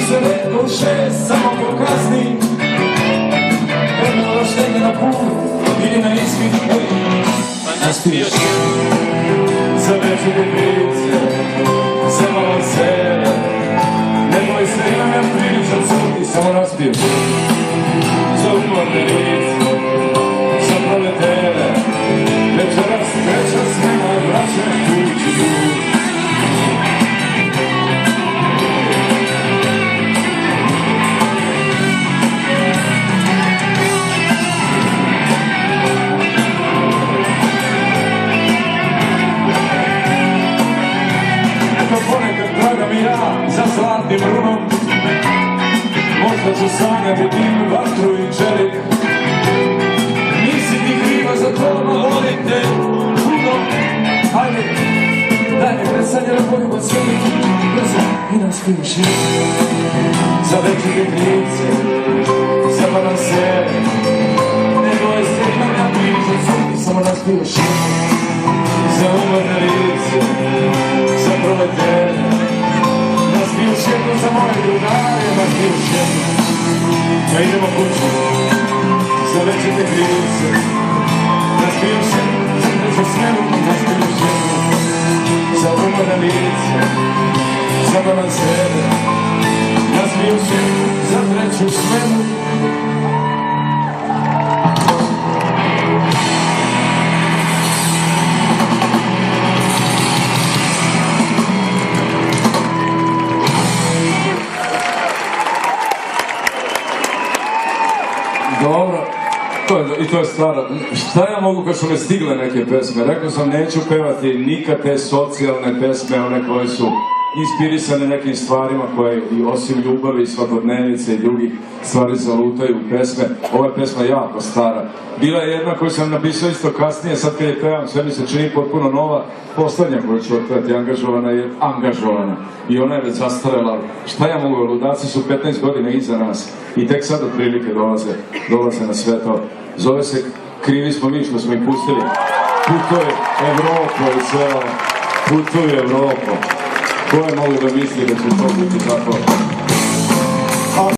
se neko u 6 samo pokazni, kad moraš negdje na put ili na ispit pa naspiješ za večernje priče, za balansere. Ne boj se, imam ja pričat suti, samo naspiješ za umorne lice, za proletere. Večeras kreća smena, vraća kući dug. Ponekad tragam i ja za zlatnim runom, možda ću sanjati dim, vatru i čelik. Nisi ti kriva za to, no volim te puno. Hajde, daj mi predsanjera poljubom svijet, brzo i naspiš za večernje priče, za balansere. Ne boj se, imam ja pričat suti, samo naspiš za umorne lice, za proletere. Naspiju još jednu za moje drugare, naspiju još jednu. Pa idemo kuću za večernje priče, naspiju još jednu za treću smenu, naspiju još jednu za umorne lice, za balansere. Naspiju još jednu za treću smenu. Dobro, i to je stvar. Šta ja mogu kad su me stigle neke pesme? Rekao sam, neću pevati nikad te socijalne pesme, one koje su inspirisane nekim stvarima koje i osim ljubavi i svakodnevice i drugih stvari zalutaju u pesme. Ova je pesma jako stara. Bila je jedna koju sam napisao isto kasnije, sad kad je pevam, sve mi se čini potpuno nova. Poslednja koju ću otpevati angažovana je angažovana. I ona je već zastarela. Šta ja mogu, ludaci su 15 godina iza nas i tek sad otprilike dolaze na sve to. Zove se Krivi smo mi što smo ih pustili. Putuje Evropo i sve, putuje Evropo. Ko je mogu da misli da će to biti tako?